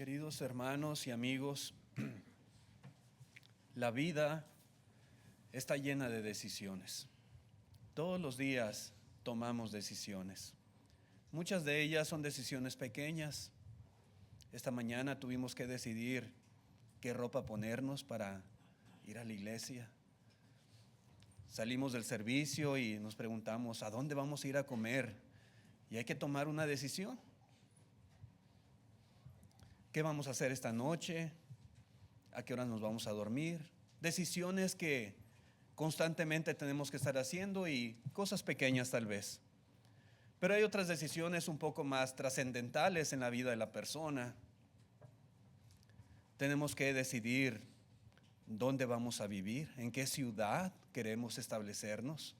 Queridos hermanos y amigos, la vida está llena de decisiones. Todos los días tomamos decisiones. Muchas de ellas son decisiones pequeñas. Esta mañana tuvimos que decidir qué ropa ponernos para ir a la iglesia. Salimos del servicio y nos preguntamos, ¿a dónde vamos a ir a comer? Y hay que tomar una decisión. ¿Qué vamos a hacer esta noche? ¿A qué horas nos vamos a dormir? Decisiones que constantemente tenemos que estar haciendo y cosas pequeñas tal vez. Pero hay otras decisiones un poco más trascendentales en la vida de la persona. Tenemos que decidir dónde vamos a vivir, en qué ciudad queremos establecernos.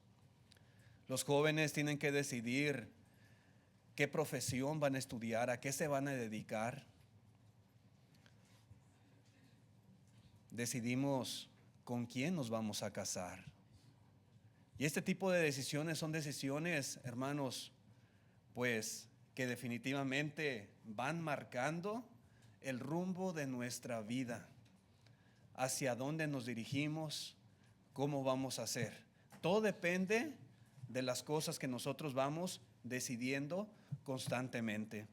Los jóvenes tienen que decidir qué profesión van a estudiar, a qué se van a dedicar. Decidimos con quién nos vamos a casar. Y este tipo de decisiones son decisiones, hermanos, pues que definitivamente van marcando el rumbo de nuestra vida, hacia dónde nos dirigimos, cómo vamos a hacer. Todo depende de las cosas que nosotros vamos decidiendo constantemente.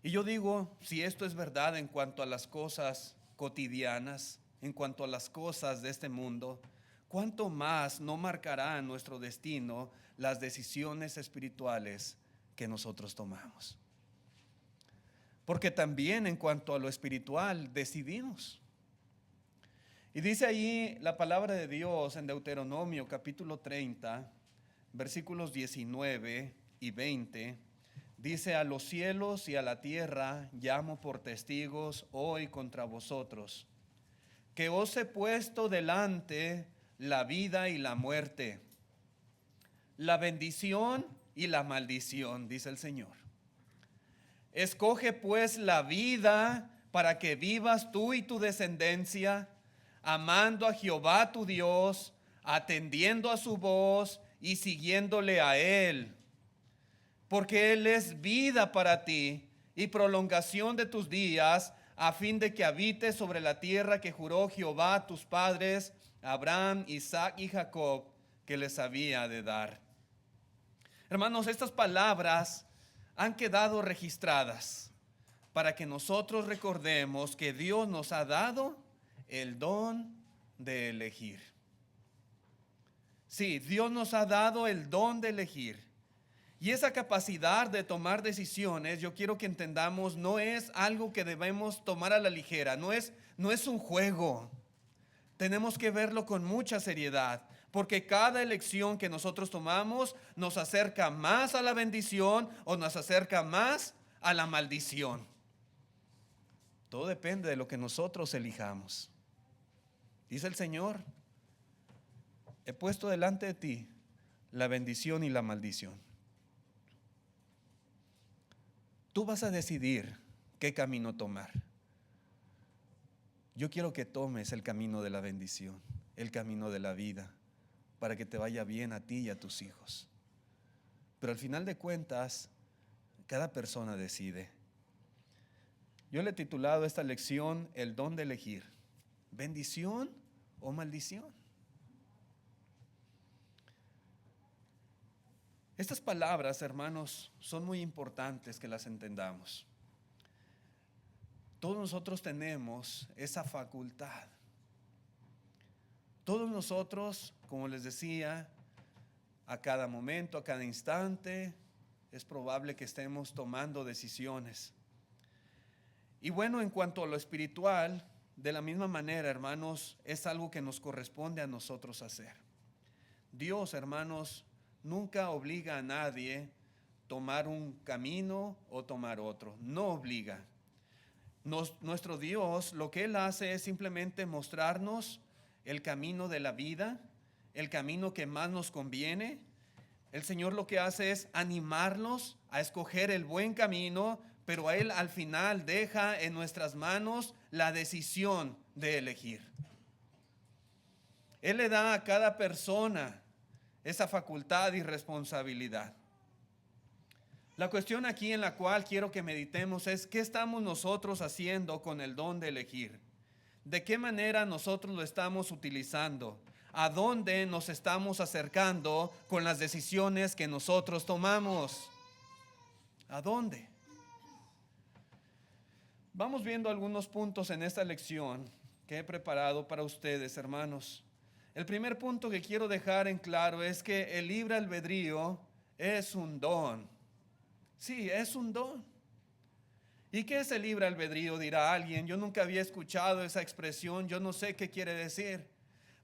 Y yo digo, si esto es verdad en cuanto a las cosas cotidianas, en cuanto a las cosas de este mundo, ¿cuánto más no marcará nuestro destino las decisiones espirituales que nosotros tomamos? Porque también en cuanto a lo espiritual decidimos. Y dice ahí la palabra de Dios en Deuteronomio capítulo 30, versículos 19 y 20. Dice: a los cielos y a la tierra llamo por testigos hoy contra vosotros, que os he puesto delante la vida y la muerte, la bendición y la maldición, dice el Señor. Escoge pues la vida para que vivas tú y tu descendencia, amando a Jehová tu Dios, atendiendo a su voz y siguiéndole a Él. Porque Él es vida para ti y prolongación de tus días, a fin de que habites sobre la tierra que juró Jehová a tus padres, Abraham, Isaac y Jacob, que les había de dar. Hermanos, estas palabras han quedado registradas para que nosotros recordemos que Dios nos ha dado el don de elegir. Sí, Dios nos ha dado el don de elegir. Y esa capacidad de tomar decisiones, yo quiero que entendamos, no es algo que debemos tomar a la ligera, no es un juego. Tenemos que verlo con mucha seriedad, porque cada elección que nosotros tomamos nos acerca más a la bendición o nos acerca más a la maldición. Todo depende de lo que nosotros elijamos. Dice el Señor: he puesto delante de ti la bendición y la maldición. Tú vas a decidir qué camino tomar. Yo quiero que tomes el camino de la bendición, el camino de la vida, para que te vaya bien a ti y a tus hijos. Pero al final de cuentas, cada persona decide. Yo le he titulado esta lección el don de elegir, bendición o maldición. Estas palabras, hermanos, son muy importantes que las entendamos. Todos nosotros tenemos esa facultad. Todos nosotros, como les decía, a cada momento, a cada instante, es probable que estemos tomando decisiones. Y bueno, en cuanto a lo espiritual, de la misma manera, hermanos, es algo que nos corresponde a nosotros hacer. Dios, hermanos, nunca obliga a nadie a tomar un camino o tomar otro. No obliga. Nuestro Dios, lo que Él hace es simplemente mostrarnos el camino de la vida, el camino que más nos conviene. El Señor lo que hace es animarnos a escoger el buen camino, pero a Él al final deja en nuestras manos la decisión de elegir. Él le da a cada persona esa facultad y responsabilidad. La cuestión aquí en la cual quiero que meditemos es: ¿qué estamos nosotros haciendo con el don de elegir? ¿De qué manera nosotros lo estamos utilizando? ¿A dónde nos estamos acercando con las decisiones que nosotros tomamos? ¿A dónde? Vamos viendo algunos puntos en esta lección que he preparado para ustedes, hermanos. El primer punto que quiero dejar en claro es que el libre albedrío es un don. Sí, es un don. ¿Y qué es el libre albedrío?, dirá alguien. Yo nunca había escuchado esa expresión, yo no sé qué quiere decir.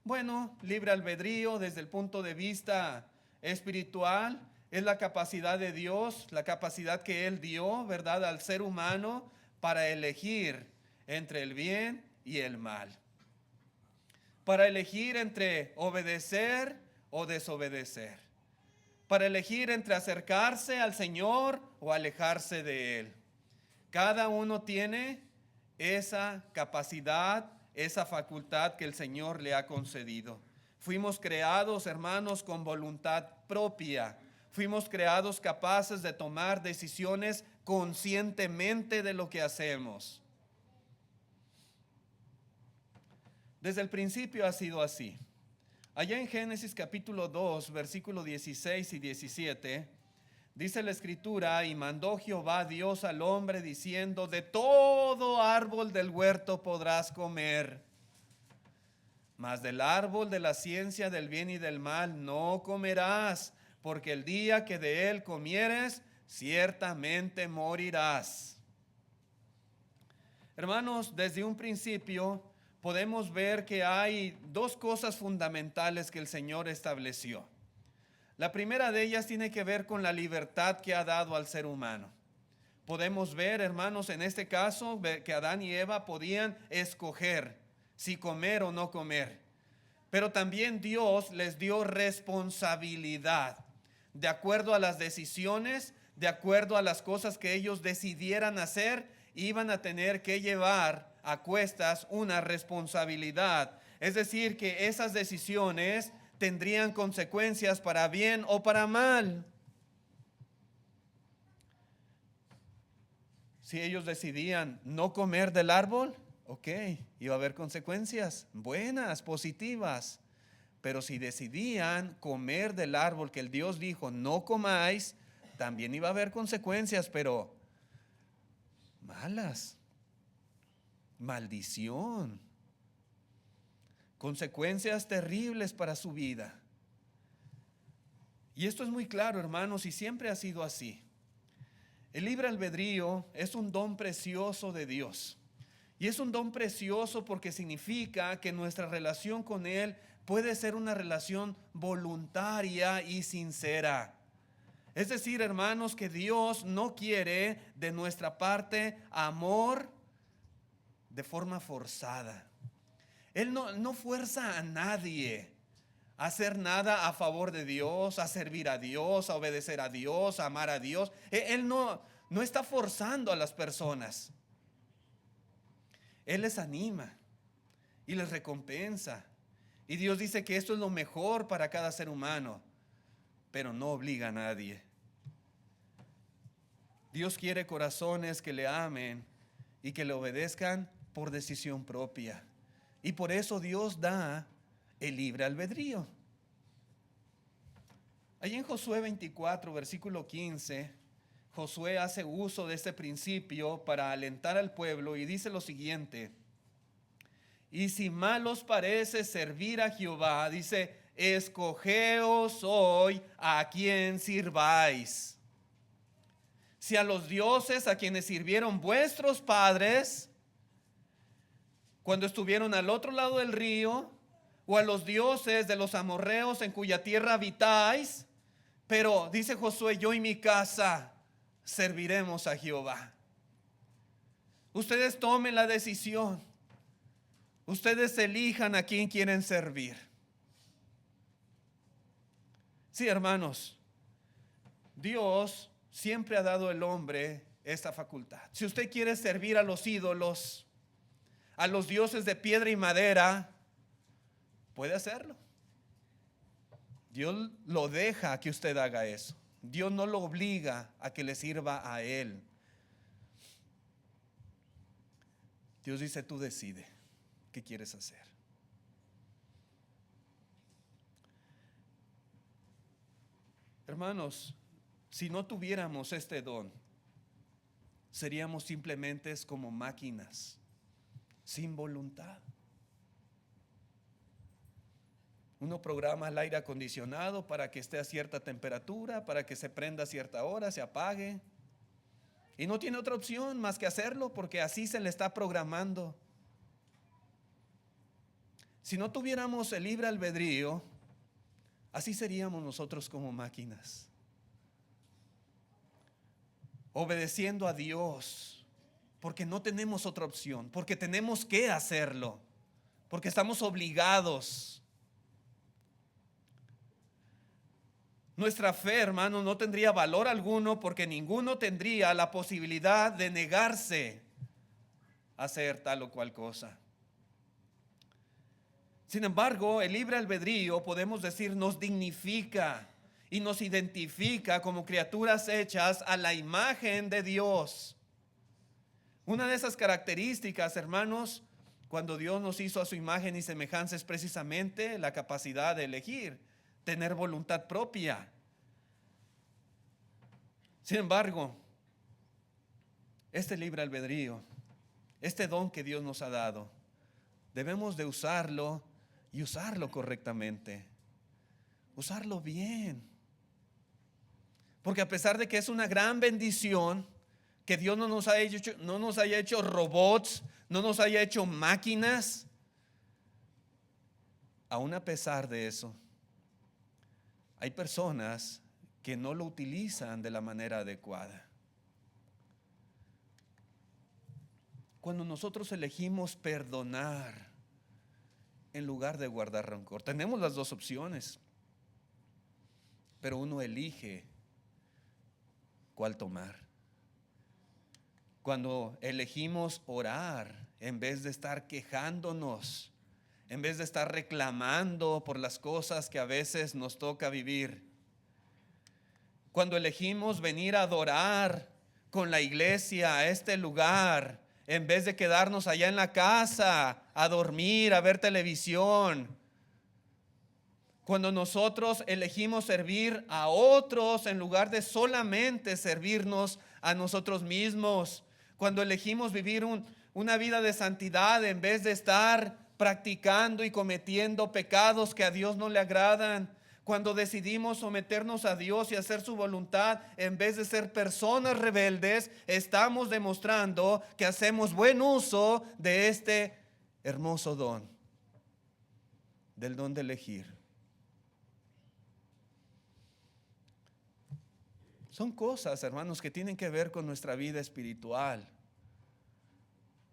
Bueno, libre albedrío desde el punto de vista espiritual es la capacidad de Dios, la capacidad que Él dio, ¿verdad?, al ser humano para elegir entre el bien y el mal. Para elegir entre obedecer o desobedecer. Para elegir entre acercarse al Señor o alejarse de Él. Cada uno tiene esa capacidad, esa facultad que el Señor le ha concedido. Fuimos creados, hermanos, con voluntad propia. Fuimos creados capaces de tomar decisiones conscientemente de lo que hacemos. Desde el principio ha sido así. Allá en Génesis capítulo 2, versículos 16 y 17, dice la Escritura: y mandó Jehová Dios al hombre diciendo: de todo árbol del huerto podrás comer, mas del árbol de la ciencia del bien y del mal no comerás, porque el día que de él comieres, ciertamente morirás. Hermanos, desde un principio podemos ver que hay dos cosas fundamentales que el Señor estableció. La primera de ellas tiene que ver con la libertad que ha dado al ser humano. Podemos ver, hermanos, en este caso, que Adán y Eva podían escoger si comer o no comer. Pero también Dios les dio responsabilidad. De acuerdo a las decisiones, de acuerdo a las cosas que ellos decidieran hacer, iban a tener que llevar a cuestas una responsabilidad. Es decir, que esas decisiones tendrían consecuencias para bien o para mal. Si ellos decidían no comer del árbol, ok, iba a haber consecuencias buenas, positivas. Pero si decidían comer del árbol que el Dios dijo no comáis, también iba a haber consecuencias, pero malas. Maldición. Consecuencias terribles para su vida. Y esto es muy claro, hermanos, y siempre ha sido así. El libre albedrío es un don precioso de Dios. Y es un don precioso porque significa que nuestra relación con Él puede ser una relación voluntaria y sincera. Es decir, hermanos, que Dios no quiere de nuestra parte amor de forma forzada. Él no fuerza a nadie a hacer nada a favor de Dios, a servir a Dios, a obedecer a Dios, a amar a Dios. Él no está forzando a las personas. Él les anima y les recompensa. Y Dios dice que esto es lo mejor para cada ser humano, pero no obliga a nadie. Dios quiere corazones que le amen y que le obedezcan por decisión propia. Y por eso Dios da el libre albedrío. Allí en Josué 24, versículo 15, Josué hace uso de este principio para alentar al pueblo y dice lo siguiente: y si mal os parece servir a Jehová, dice, escogeos hoy a quien sirváis. Si a los dioses a quienes sirvieron vuestros padres cuando estuvieron al otro lado del río, o a los dioses de los amorreos en cuya tierra habitáis, pero dice Josué, yo y mi casa serviremos a Jehová. Ustedes tomen la decisión. Ustedes elijan a quién quieren servir. Sí, hermanos, Dios siempre ha dado al hombre esta facultad. Si usted quiere servir a los ídolos, a los dioses de piedra y madera, puede hacerlo. Dios lo deja que usted haga eso. Dios no lo obliga a que le sirva a Él. Dios dice, tú decide qué quieres hacer. Hermanos, si no tuviéramos este don, seríamos simplemente como máquinas sin voluntad. Uno programa el aire acondicionado para que esté a cierta temperatura, para que se prenda a cierta hora, se apague. Y no tiene otra opción más que hacerlo porque así se le está programando. Si no tuviéramos el libre albedrío, así seríamos nosotros como máquinas, obedeciendo a Dios, porque no tenemos otra opción, porque tenemos que hacerlo, porque estamos obligados. Nuestra fe, hermano, no tendría valor alguno porque ninguno tendría la posibilidad de negarse a hacer tal o cual cosa. Sin embargo, el libre albedrío, podemos decir, nos dignifica y nos identifica como criaturas hechas a la imagen de Dios. Una de esas características, hermanos, cuando Dios nos hizo a su imagen y semejanza, es precisamente la capacidad de elegir, tener voluntad propia. Sin embargo, este libre albedrío, este don que Dios nos ha dado, debemos de usarlo y usarlo correctamente, usarlo bien. Porque a pesar de que es una gran bendición que Dios no nos haya hecho robots, no nos haya hecho máquinas, aún a pesar de eso, hay personas que no lo utilizan de la manera adecuada. Cuando nosotros elegimos perdonar en lugar de guardar rencor, tenemos las dos opciones, pero uno elige cuál tomar. Cuando elegimos orar en vez de estar quejándonos, en vez de estar reclamando por las cosas que a veces nos toca vivir. Cuando elegimos venir a adorar con la iglesia a este lugar, en vez de quedarnos allá en la casa a dormir, a ver televisión. Cuando nosotros elegimos servir a otros en lugar de solamente servirnos a nosotros mismos. Cuando elegimos vivir una vida de santidad en vez de estar practicando y cometiendo pecados que a Dios no le agradan. Cuando decidimos someternos a Dios y hacer su voluntad en vez de ser personas rebeldes, estamos demostrando que hacemos buen uso de este hermoso don, del don de elegir. Son cosas, hermanos, que tienen que ver con nuestra vida espiritual.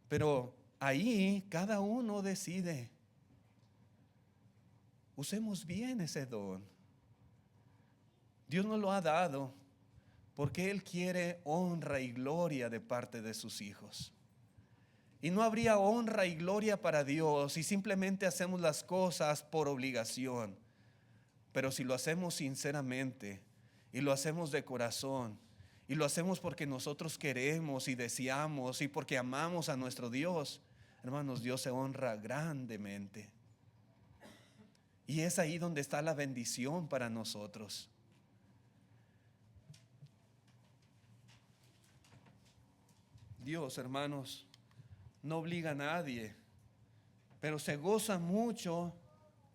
Pero ahí cada uno decide. Usemos bien ese don. Dios nos lo ha dado porque Él quiere honra y gloria de parte de sus hijos. Y no habría honra y gloria para Dios si simplemente hacemos las cosas por obligación. Pero si lo hacemos sinceramente y lo hacemos de corazón y lo hacemos porque nosotros queremos y deseamos y porque amamos a nuestro Dios, hermanos, Dios se honra grandemente. Y es ahí donde está la bendición para nosotros. Dios, hermanos, no obliga a nadie, pero se goza mucho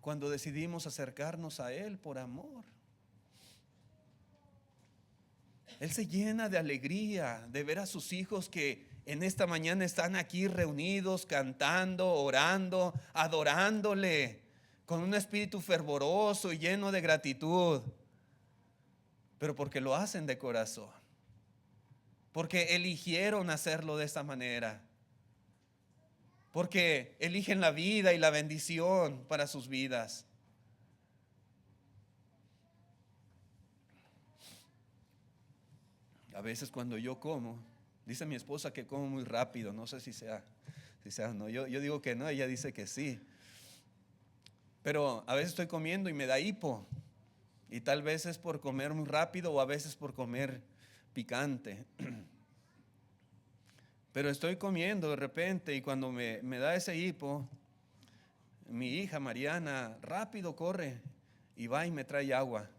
cuando decidimos acercarnos a Él por amor. Él se llena de alegría de ver a sus hijos que en esta mañana están aquí reunidos, cantando, orando, adorándole, con un espíritu fervoroso y lleno de gratitud, pero porque lo hacen de corazón, porque eligieron hacerlo de esta manera, porque eligen la vida y la bendición para sus vidas. A veces cuando yo como, dice mi esposa que como muy rápido, no sé si sea o no, yo digo que no, ella dice que sí. Pero a veces estoy comiendo y me da hipo. Y tal vez es por comer muy rápido o a veces por comer picante. Pero estoy comiendo de repente y cuando me da ese hipo, mi hija Mariana rápido corre y va y me trae agua.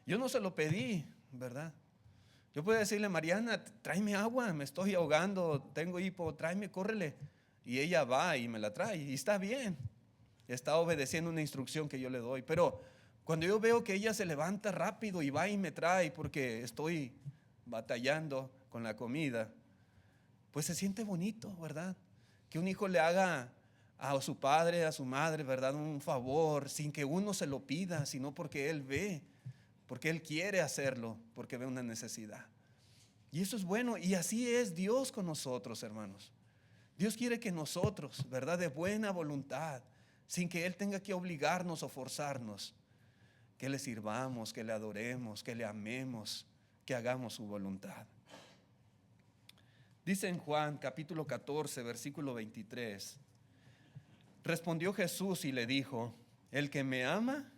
Yo no se lo pedí, ¿verdad? Yo puedo decirle, Mariana, tráeme agua, me estoy ahogando, tengo hipo, tráeme, córrele. Y ella va y me la trae y está bien. Está obedeciendo una instrucción que yo le doy. Pero cuando yo veo que ella se levanta rápido y va y me trae porque estoy batallando con la comida, pues se siente bonito, ¿verdad? Que un hijo le haga a su padre, a su madre, ¿verdad? Un favor sin que uno se lo pida, sino porque él ve, porque él quiere hacerlo, porque ve una necesidad. Y eso es bueno, y así es Dios con nosotros, hermanos. Dios quiere que nosotros, ¿verdad? De buena voluntad, sin que Él tenga que obligarnos o forzarnos, que le sirvamos, que le adoremos, que le amemos, que hagamos su voluntad. Dice en Juan capítulo 14, versículo 23, respondió Jesús y le dijo, el que me ama,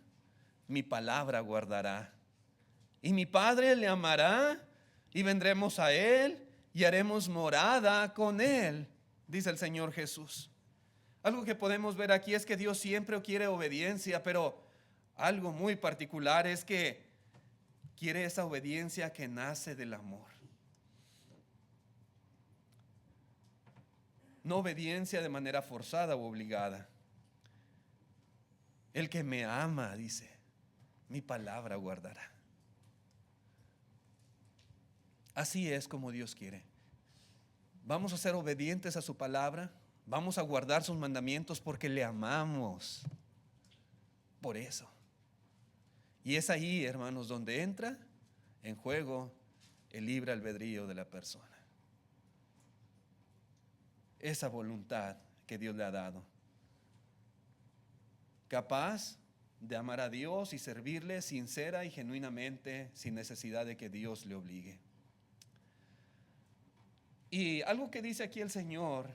mi palabra guardará, y mi Padre le amará, y vendremos a Él, y haremos morada con Él, dice el Señor Jesús. Algo que podemos ver aquí es que Dios siempre quiere obediencia, pero algo muy particular es que quiere esa obediencia que nace del amor. No obediencia de manera forzada o obligada. El que me ama, dice, mi palabra guardará. Así es como Dios quiere. Vamos a ser obedientes a su palabra. Vamos a guardar sus mandamientos porque le amamos. Por eso. Y es ahí, hermanos, donde entra en juego el libre albedrío de la persona. Esa voluntad que Dios le ha dado. Capaz de amar a Dios y servirle sincera y genuinamente, sin necesidad de que Dios le obligue. Y algo que dice aquí el Señor,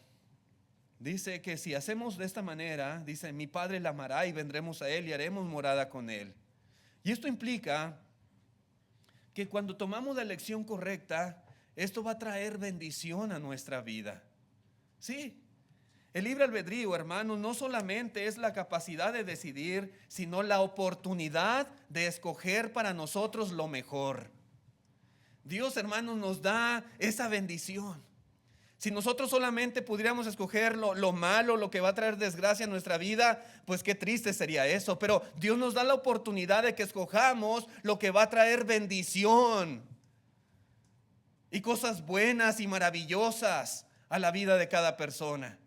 dice que si hacemos de esta manera, dice, mi Padre la amará y vendremos a Él y haremos morada con Él. Y esto implica que cuando tomamos la elección correcta, esto va a traer bendición a nuestra vida. Sí, el libre albedrío, hermanos, no solamente es la capacidad de decidir, sino la oportunidad de escoger para nosotros lo mejor. Dios, hermanos, nos da esa bendición. Si nosotros solamente pudiéramos escoger lo malo, lo que va a traer desgracia a nuestra vida, pues qué triste sería eso. Pero Dios nos da la oportunidad de que escojamos lo que va a traer bendición y cosas buenas y maravillosas a la vida de cada persona.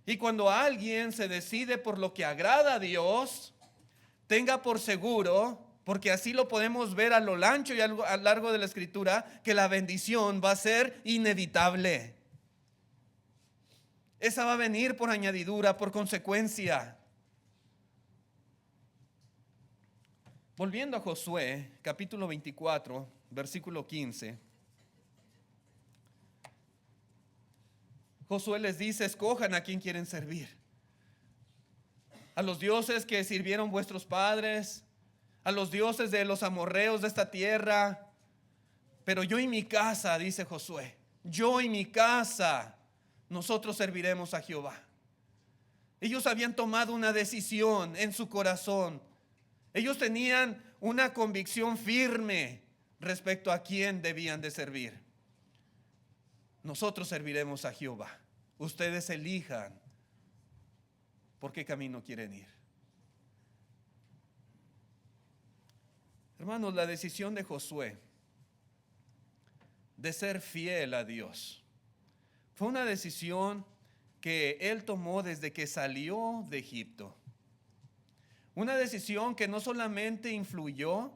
Y cuando alguien se decide por lo que agrada a Dios, tenga por seguro, porque así lo podemos ver a lo ancho y a lo largo de la Escritura, que la bendición va a ser inevitable. Esa va a venir por añadidura, por consecuencia. Volviendo a Josué, capítulo 24, versículo 15. Josué les dice, escojan a quién quieren servir. A los dioses que sirvieron vuestros padres, a los dioses de los amorreos de esta tierra. Pero yo y mi casa, dice Josué, yo y mi casa, nosotros serviremos a Jehová. Ellos habían tomado una decisión en su corazón. Ellos tenían una convicción firme respecto a quién debían de servir. Nosotros serviremos a Jehová. Ustedes elijan por qué camino quieren ir. Hermanos, la decisión de Josué de ser fiel a Dios fue una decisión que él tomó desde que salió de Egipto. Una decisión que no solamente influyó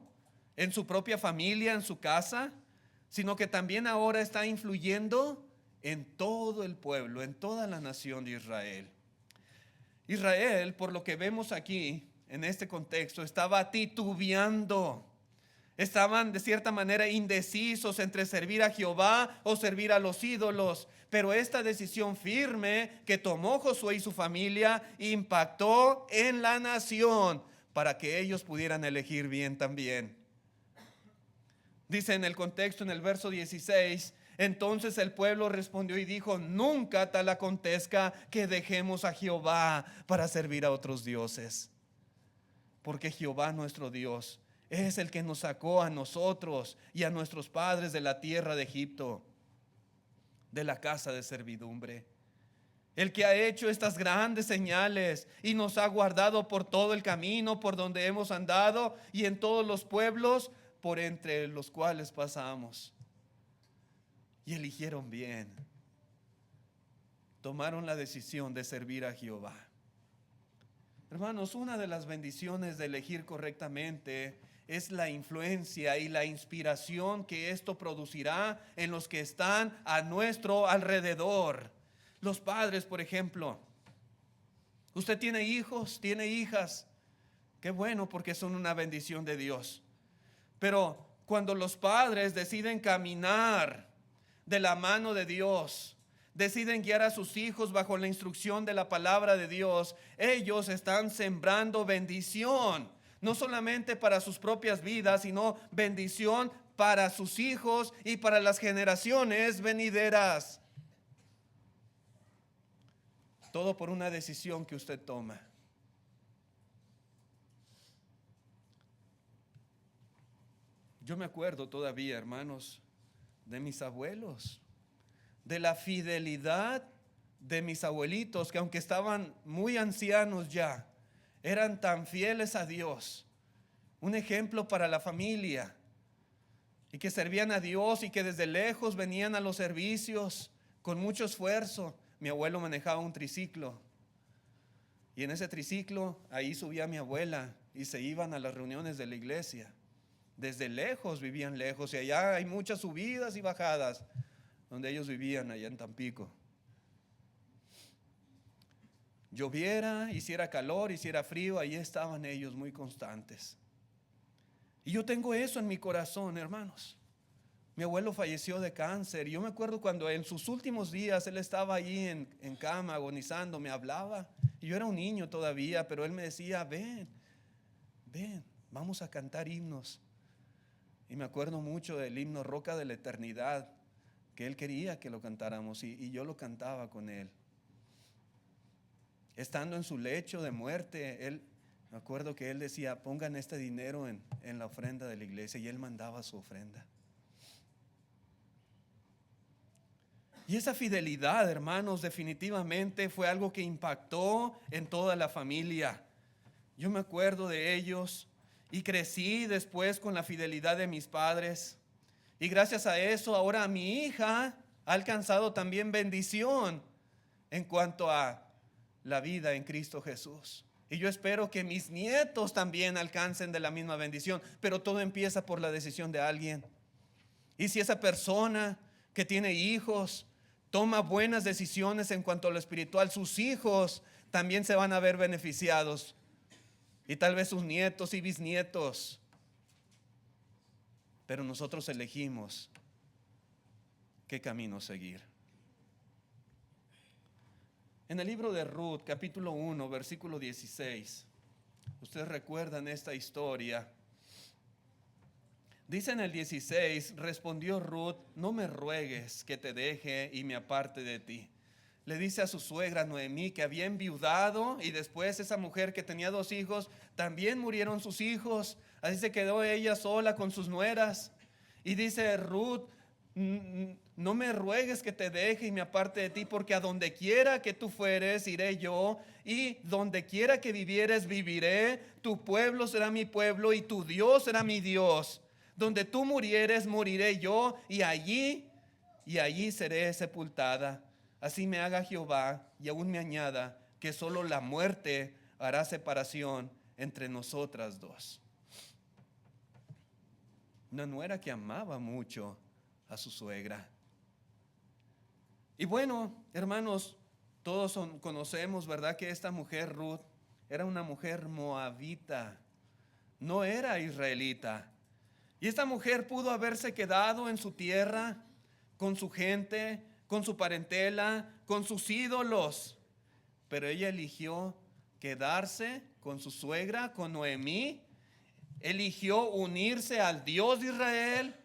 en su propia familia, en su casa, sino que también ahora está influyendo en todo el pueblo, en toda la nación de Israel. Israel, por lo que vemos aquí en este contexto, estaba titubeando. Estaban de cierta manera indecisos entre servir a Jehová o servir a los ídolos. Pero esta decisión firme que tomó Josué y su familia impactó en la nación para que ellos pudieran elegir bien también. Dice en el contexto, en el verso 16, entonces el pueblo respondió y dijo: nunca tal acontezca que dejemos a Jehová para servir a otros dioses. Porque Jehová nuestro Dios es el que nos sacó a nosotros y a nuestros padres de la tierra de Egipto, de la casa de servidumbre. El que ha hecho estas grandes señales y nos ha guardado por todo el camino por donde hemos andado y en todos los pueblos por entre los cuales pasamos. Y eligieron bien. Tomaron la decisión de servir a Jehová. Hermanos, una de las bendiciones de elegir correctamente es la influencia y la inspiración que esto producirá en los que están a nuestro alrededor. Los padres, por ejemplo. Usted tiene hijos, tiene hijas. Qué bueno, porque son una bendición de Dios. Pero cuando los padres deciden caminar de la mano de Dios, deciden guiar a sus hijos bajo la instrucción de la palabra de Dios, ellos están sembrando bendición, no solamente para sus propias vidas, sino bendición para sus hijos y para las generaciones venideras. Todo por una decisión que usted toma. Yo me acuerdo todavía, hermanos, de mis abuelos, de la fidelidad de mis abuelitos, que aunque estaban muy ancianos ya, eran tan fieles a Dios. Un ejemplo para la familia, y que servían a Dios y que desde lejos venían a los servicios con mucho esfuerzo. Mi abuelo manejaba un triciclo, y en ese triciclo ahí subía mi abuela y se iban a las reuniones de la iglesia. Desde lejos, vivían lejos, y allá hay muchas subidas y bajadas donde ellos vivían, allá en Tampico. Lloviera, hiciera calor, hiciera frío, ahí estaban ellos muy constantes. Y yo tengo eso en mi corazón, hermanos. Mi abuelo falleció de cáncer. Yo me acuerdo cuando en sus últimos días él estaba allí en cama agonizando, me hablaba. Y yo era un niño todavía, pero él me decía: ven, vamos a cantar himnos. Y me acuerdo mucho del himno Roca de la Eternidad, que él quería que lo cantáramos, y yo lo cantaba con él. Estando en su lecho de muerte, me acuerdo que él decía: pongan este dinero en la ofrenda de la iglesia, y él mandaba su ofrenda. Y esa fidelidad, hermanos, definitivamente fue algo que impactó en toda la familia. Yo me acuerdo de ellos y crecí después con la fidelidad de mis padres. Y gracias a eso, ahora mi hija ha alcanzado también bendición en cuanto a la vida en Cristo Jesús. Y yo espero que mis nietos también alcancen de la misma bendición. Pero todo empieza por la decisión de alguien. Y si esa persona que tiene hijos toma buenas decisiones en cuanto a lo espiritual, sus hijos también se van a ver beneficiados. Y tal vez sus nietos y bisnietos. Pero nosotros elegimos qué camino seguir. En el libro de Ruth, capítulo 1, versículo 16, ustedes recuerdan esta historia. Dice en el 16: respondió Ruth: no me ruegues que te deje y me aparte de ti. Le dice a su suegra Noemí que había enviudado, y después esa mujer que tenía 2 hijos, también murieron sus hijos. Así se quedó ella sola con sus nueras. Y dice Ruth: no me ruegues que te deje y me aparte de ti, porque a donde quiera que tú fueres, iré yo, y donde quiera que vivieres, viviré. Tu pueblo será mi pueblo y tu Dios será mi Dios. Donde tú murieres, moriré yo, y allí seré sepultada. Así me haga Jehová, y aún me añada, que solo la muerte hará separación entre nosotras dos. Una nuera que amaba mucho a su suegra. Y bueno, hermanos, todos conocemos, ¿verdad?, que esta mujer Ruth era una mujer moabita, no era israelita. Y esta mujer pudo haberse quedado en su tierra, con su gente, con su parentela, con sus ídolos. Pero ella eligió quedarse con su suegra, con Noemí. Eligió unirse al Dios de Israel.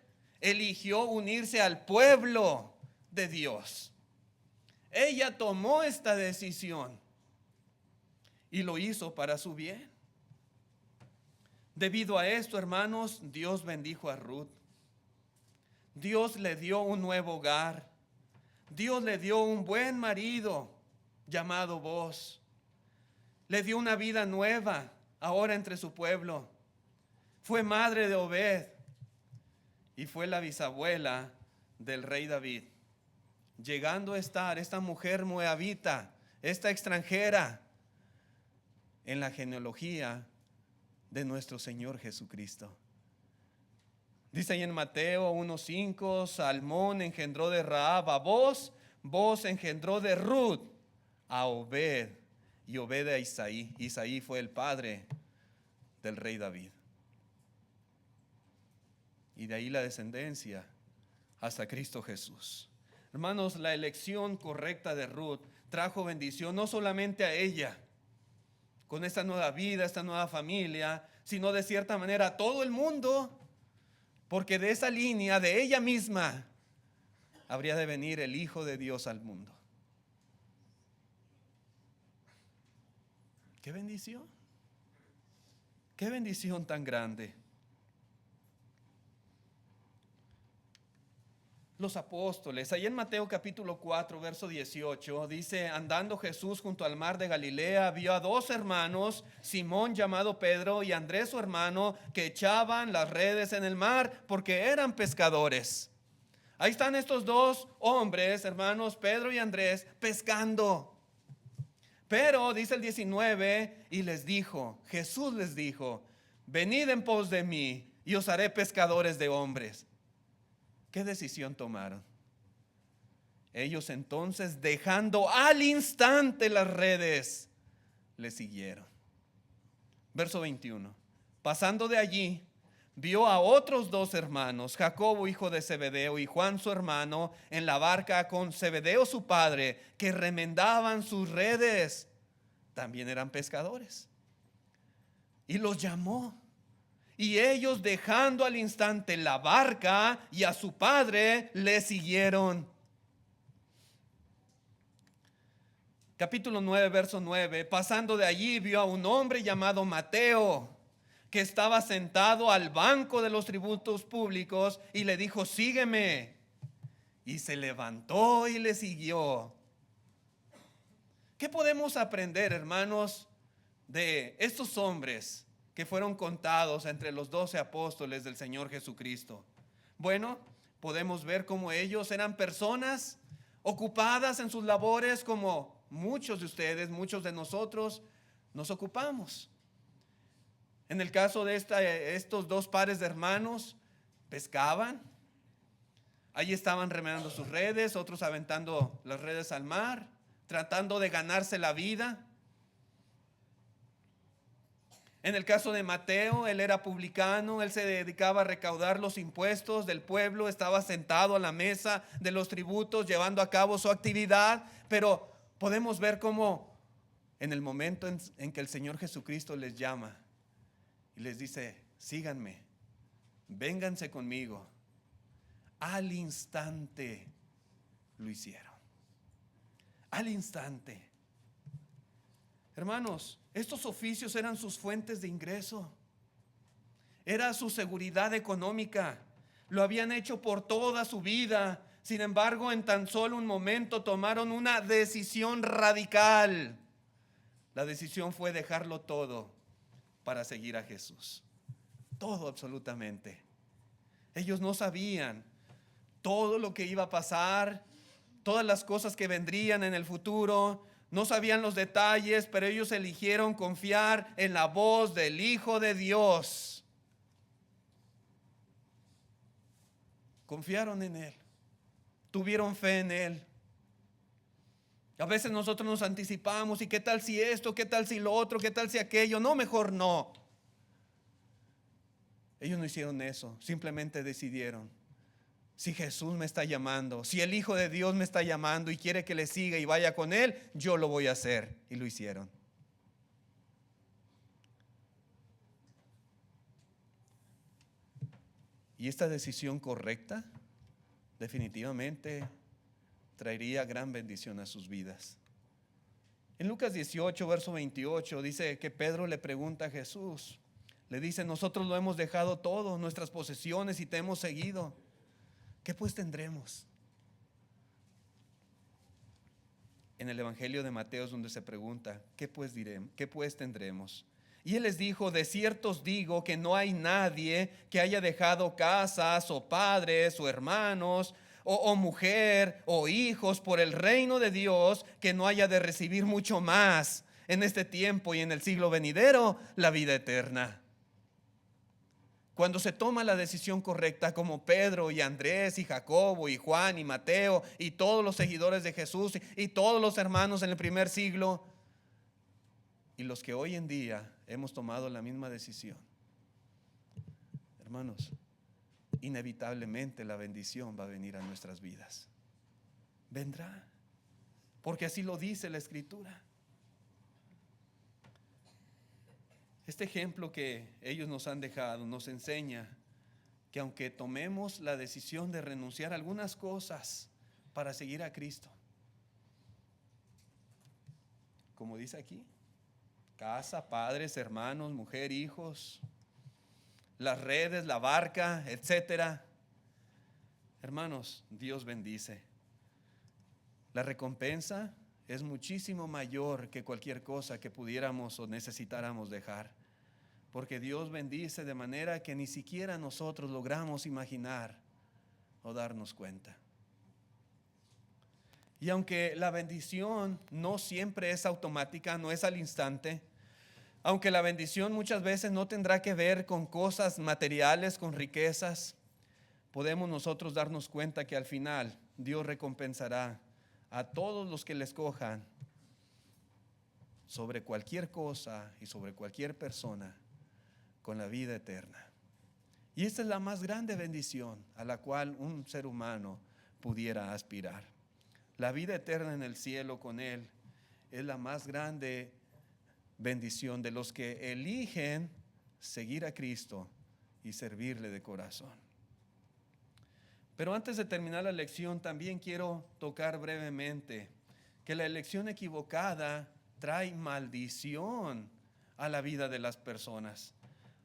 Eligió unirse al pueblo de Dios. Ella tomó esta decisión y lo hizo para su bien. Debido a esto, hermanos, Dios bendijo a Ruth. Dios le dio un nuevo hogar. Dios le dio un buen marido llamado Boaz. Le dio una vida nueva ahora entre su pueblo. Fue madre de Obed y fue la bisabuela del rey David. Llegando a estar esta mujer moabita, esta extranjera, en la genealogía de nuestro Señor Jesucristo. Dice ahí en Mateo 1:5, Salmón engendró de Rahab a Boaz, Boaz engendró de Ruth a Obed, y Obed a Isaí. Isaí fue el padre del rey David. Y de ahí la descendencia hasta Cristo Jesús. Hermanos, la elección correcta de Ruth trajo bendición no solamente a ella, con esta nueva vida, esta nueva familia, sino de cierta manera a todo el mundo, porque de esa línea, de ella misma, habría de venir el Hijo de Dios al mundo. ¡Qué bendición! ¡Qué bendición tan grande! Los apóstoles, ahí en Mateo capítulo 4, verso 18, dice: andando Jesús junto al mar de Galilea, vio a dos hermanos, Simón llamado Pedro y Andrés su hermano, que echaban las redes en el mar porque eran pescadores. Ahí están estos dos hombres, hermanos, Pedro y Andrés, pescando. Pero dice el 19, y les dijo, Jesús les dijo: venid en pos de mí y os haré pescadores de hombres. ¿Qué decisión tomaron? Ellos entonces, dejando al instante las redes, le siguieron. Verso 21. Pasando de allí, vio a otros dos hermanos, Jacobo hijo de Zebedeo y Juan su hermano, en la barca con Zebedeo su padre, que remendaban sus redes. También eran pescadores. Y los llamó. Y ellos, dejando al instante la barca y a su padre, le siguieron. Capítulo 9, verso 9. Pasando de allí, vio a un hombre llamado Mateo, que estaba sentado al banco de los tributos públicos, y le dijo: sígueme. Y se levantó y le siguió. ¿Qué podemos aprender, hermanos, de estos hombres que fueron contados entre los 12 apóstoles del Señor Jesucristo? Bueno, podemos ver cómo ellos eran personas ocupadas en sus labores, como muchos de ustedes, muchos de nosotros nos ocupamos. En el caso de estos dos pares de hermanos, pescaban. Allí estaban remendando sus redes, otros aventando las redes al mar, tratando de ganarse la vida. En el caso de Mateo, él era publicano, él se dedicaba a recaudar los impuestos del pueblo, estaba sentado a la mesa de los tributos llevando a cabo su actividad, pero podemos ver cómo en el momento en que el Señor Jesucristo les llama y les dice: síganme, vénganse conmigo, al instante lo hicieron. Al instante. Hermanos, estos oficios eran sus fuentes de ingreso, era su seguridad económica. Lo habían hecho por toda su vida. Sin embargo, en tan solo un momento tomaron una decisión radical. La decisión fue dejarlo todo para seguir a Jesús. Todo, absolutamente. Ellos no sabían todo lo que iba a pasar, todas las cosas que vendrían en el futuro. No sabían los detalles, pero ellos eligieron confiar en la voz del Hijo de Dios. Confiaron en Él, tuvieron fe en Él. A veces nosotros nos anticipamos: ¿y qué tal si esto? ¿Qué tal si lo otro? ¿Qué tal si aquello? No, mejor no. Ellos no hicieron eso, simplemente decidieron: si Jesús me está llamando, si el Hijo de Dios me está llamando y quiere que le siga y vaya con Él, yo lo voy a hacer. Y lo hicieron. Y esta decisión correcta definitivamente traería gran bendición a sus vidas. En Lucas 18, verso 28, dice que Pedro le pregunta a Jesús, le dice: nosotros lo hemos dejado todo, nuestras posesiones, y te hemos seguido. ¿Qué pues tendremos? En el Evangelio de Mateo es donde se pregunta: ¿qué pues diremos? ¿Qué pues tendremos? Y él les dijo: de cierto os digo que no hay nadie que haya dejado casas o padres o hermanos o mujer o hijos por el reino de Dios que no haya de recibir mucho más en este tiempo y en el siglo venidero, la vida eterna. Cuando se toma la decisión correcta, como Pedro y Andrés y Jacobo y Juan y Mateo y todos los seguidores de Jesús y todos los hermanos en el primer siglo, y los que hoy en día hemos tomado la misma decisión, hermanos, inevitablemente la bendición va a venir a nuestras vidas. Vendrá, porque así lo dice la Escritura. Este ejemplo que ellos nos han dejado nos enseña que aunque tomemos la decisión de renunciar a algunas cosas para seguir a Cristo, como dice aquí, casa, padres, hermanos, mujer, hijos, las redes, la barca, etcétera, hermanos, Dios bendice. La recompensa es muchísimo mayor que cualquier cosa que pudiéramos o necesitáramos dejar, porque Dios bendice de manera que ni siquiera nosotros logramos imaginar o darnos cuenta. Y aunque la bendición no siempre es automática, no es al instante, aunque la bendición muchas veces no tendrá que ver con cosas materiales, con riquezas, podemos nosotros darnos cuenta que al final Dios recompensará a todos los que le escojan sobre cualquier cosa y sobre cualquier persona con la vida eterna. Y esta es la más grande bendición a la cual un ser humano pudiera aspirar. La vida eterna en el cielo con Él es la más grande bendición de los que eligen seguir a Cristo y servirle de corazón. Pero antes de terminar la lección, también quiero tocar brevemente que la elección equivocada trae maldición a la vida de las personas.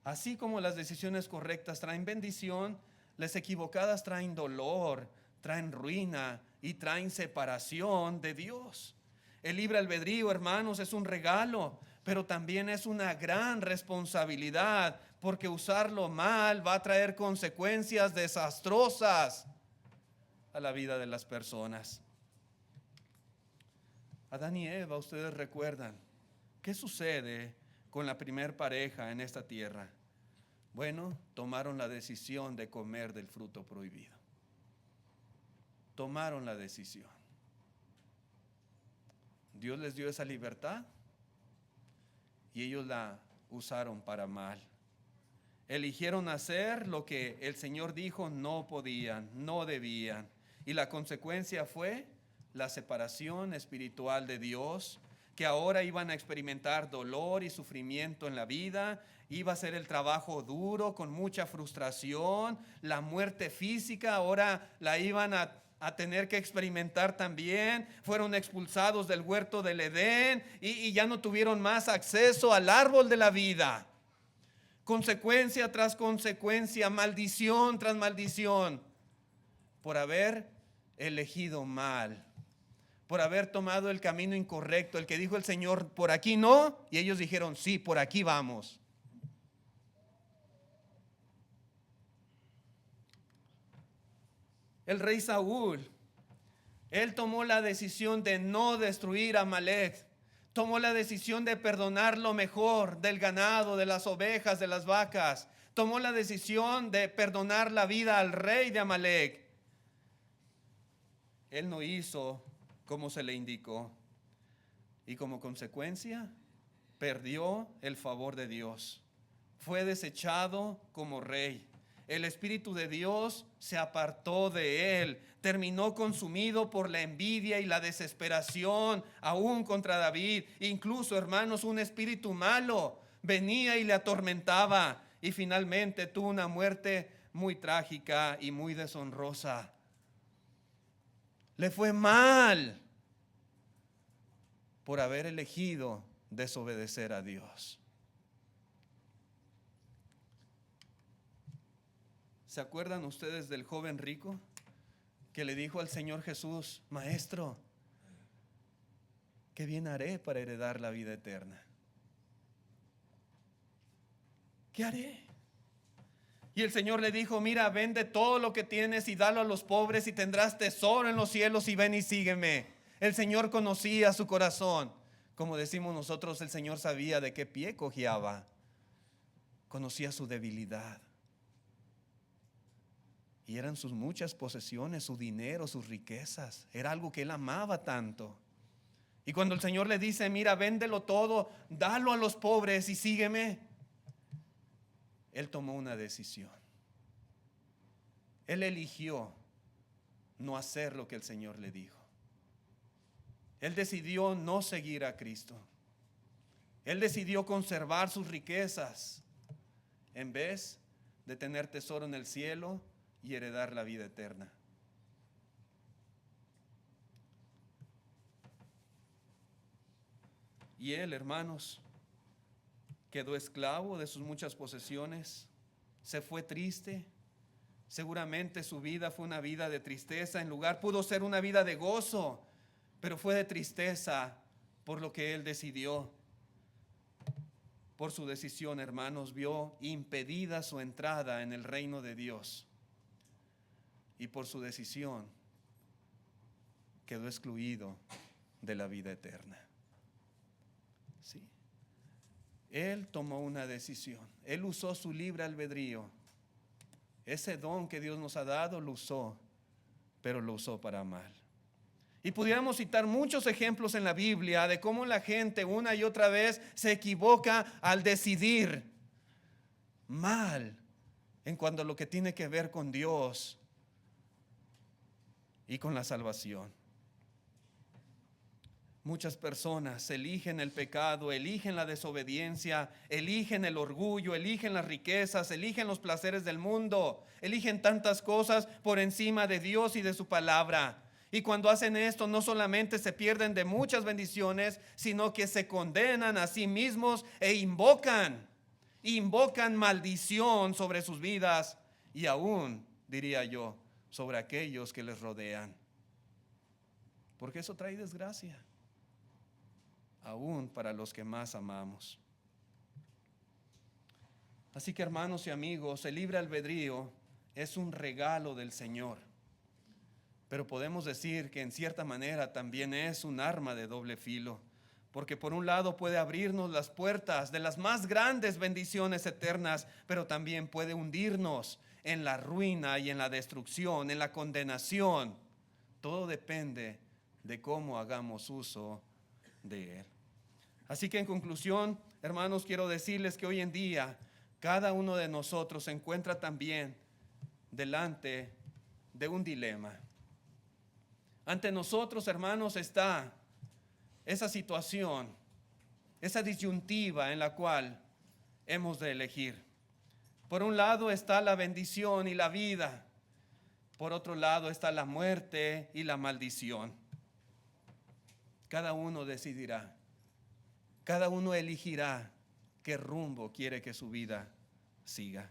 Así como las decisiones correctas traen bendición, las equivocadas traen dolor, traen ruina y traen separación de Dios. El libre albedrío, hermanos, es un regalo, pero también es una gran responsabilidad, porque usarlo mal va a traer consecuencias desastrosas a la vida de las personas. Adán y Eva, ustedes recuerdan, ¿qué sucede con la primer pareja en esta tierra? Bueno, tomaron la decisión de comer del fruto prohibido. Tomaron la decisión. Dios les dio esa libertad y ellos la usaron para mal. Eligieron hacer lo que el Señor dijo no podían, no debían. Y la consecuencia fue la separación espiritual de Dios, que ahora iban a experimentar dolor y sufrimiento en la vida. Iba a ser el trabajo duro con mucha frustración. La muerte física ahora la iban a tener que experimentar también. Fueron expulsados del huerto del Edén y ya no tuvieron más acceso al árbol de la vida. Consecuencia tras consecuencia, maldición tras maldición, por haber elegido mal, por haber tomado el camino incorrecto, el que dijo el Señor, por aquí no, y ellos dijeron, sí, por aquí vamos. El rey Saúl, él tomó la decisión de no destruir a Amalek, tomó la decisión de perdonar lo mejor del ganado, de las ovejas, de las vacas, tomó la decisión de perdonar la vida al rey de Amalek. Él no hizo como se le indicó y como consecuencia perdió el favor de Dios. fue desechado como rey. El Espíritu de Dios se apartó de él, terminó consumido por la envidia y la desesperación, aún contra David. Incluso, hermanos, un espíritu malo venía y le atormentaba, y finalmente tuvo una muerte muy trágica y muy deshonrosa. Le fue mal por haber elegido desobedecer a Dios. ¿Se acuerdan ustedes del joven rico que le dijo al Señor Jesús: Maestro, ¿qué bien haré para heredar la vida eterna? ¿Qué haré? Y el Señor le dijo: mira, vende todo lo que tienes y dalo a los pobres y tendrás tesoro en los cielos, y ven y sígueme. El Señor conocía su corazón. Como decimos nosotros, el Señor sabía de qué pie cojeaba. Conocía su debilidad. Y eran sus muchas posesiones, su dinero, sus riquezas. Era algo que él amaba tanto. Y cuando el Señor le dice: mira, véndelo todo, dalo a los pobres y sígueme, él tomó una decisión. Él eligió no hacer lo que el Señor le dijo. Él decidió no seguir a Cristo. Él decidió conservar sus riquezas en vez de tener tesoro en el cielo y heredar la vida eterna. Y él, hermanos, quedó esclavo de sus muchas posesiones, se fue triste. Seguramente su vida fue una vida de tristeza, en lugar pudo ser una vida de gozo, pero fue de tristeza por lo que él decidió. Por su decisión, hermanos, vio impedida su entrada en el reino de Dios. Y por su decisión quedó excluido de la vida eterna. ¿Sí? Él tomó una decisión. Él usó su libre albedrío. Ese don que Dios nos ha dado lo usó, pero lo usó para mal. Y pudiéramos citar muchos ejemplos en la Biblia de cómo la gente una y otra vez se equivoca al decidir mal en cuanto a lo que tiene que ver con Dios y con la salvación. Muchas personas eligen el pecado, eligen la desobediencia, eligen el orgullo, eligen las riquezas, eligen los placeres del mundo, eligen tantas cosas por encima de Dios y de su palabra. Y cuando hacen esto, no solamente se pierden de muchas bendiciones, sino que se condenan a sí mismos e invocan maldición sobre sus vidas y aún, diría yo, sobre aquellos que les rodean. Porque eso trae desgracia, aún para los que más amamos. Así que, hermanos y amigos, el libre albedrío es un regalo del Señor, pero podemos decir que en cierta manera también es un arma de doble filo, porque por un lado puede abrirnos las puertas de las más grandes bendiciones eternas, pero también puede hundirnos en la ruina y en la destrucción, en la condenación. Todo depende de cómo hagamos uso de él. Así que en conclusión, hermanos, quiero decirles que hoy en día cada uno de nosotros se encuentra también delante de un dilema. Ante nosotros, hermanos, está esa situación, esa disyuntiva en la cual hemos de elegir. Por un lado está la bendición y la vida. Por otro lado está la muerte y la maldición. Cada uno decidirá. Cada uno elegirá qué rumbo quiere que su vida siga.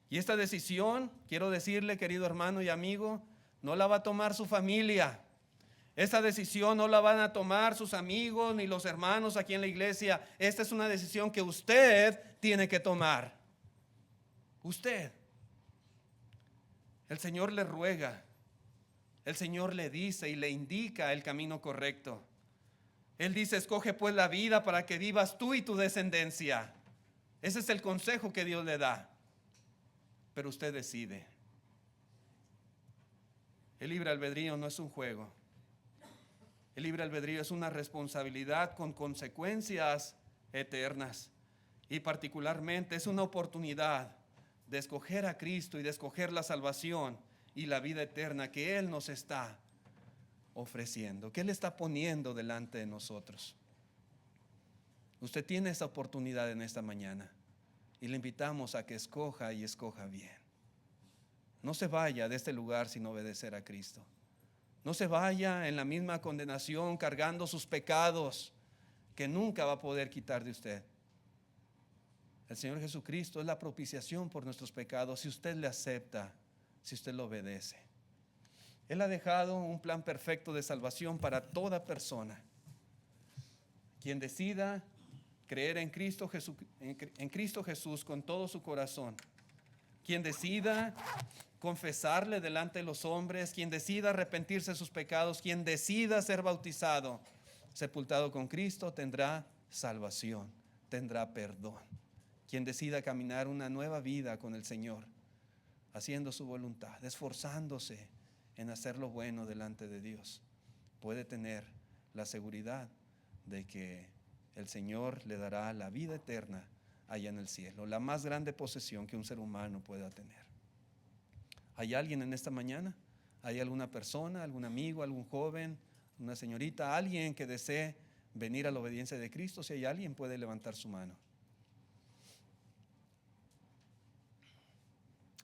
Y esta decisión, quiero decirle, querido hermano y amigo, no la va a tomar su familia. Esta decisión no la van a tomar sus amigos ni los hermanos aquí en la iglesia. Esta es una decisión que usted tiene que tomar. Usted. El Señor le ruega. El Señor le dice y le indica el camino correcto. Él dice: escoge pues la vida para que vivas tú y tu descendencia. Ese es el consejo que Dios le da. Pero usted decide. El libre albedrío no es un juego. El libre albedrío es una responsabilidad con consecuencias eternas. Y particularmente es una oportunidad de escoger a Cristo y de escoger la salvación y la vida eterna que Él nos está ofreciendo, que Él está poniendo delante de nosotros. Usted tiene esta oportunidad en esta mañana y le invitamos a que escoja y escoja bien. No se vaya de este lugar sin obedecer a Cristo. No se vaya en la misma condenación cargando sus pecados que nunca va a poder quitar de usted. El Señor Jesucristo es la propiciación por nuestros pecados si usted le acepta, si usted lo obedece. Él ha dejado un plan perfecto de salvación para toda persona. Quien decida creer en Cristo Jesús con todo su corazón, quien decida confesarle delante de los hombres, quien decida arrepentirse de sus pecados, quien decida ser bautizado, sepultado con Cristo, tendrá salvación, tendrá perdón. Quien decida caminar una nueva vida con el Señor, haciendo su voluntad, esforzándose en hacer lo bueno delante de Dios, puede tener la seguridad de que el Señor le dará la vida eterna allá en el cielo, la más grande posesión que un ser humano pueda tener. ¿Hay alguien en esta mañana? ¿Hay alguna persona, algún amigo, algún joven, una señorita, alguien que desee venir a la obediencia de Cristo? Si hay alguien, puede levantar su mano.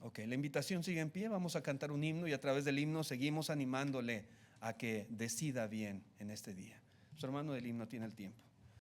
Ok, la invitación sigue en pie, vamos a cantar un himno y a través del himno seguimos animándole a que decida bien en este día. Su hermano del himno tiene el tiempo.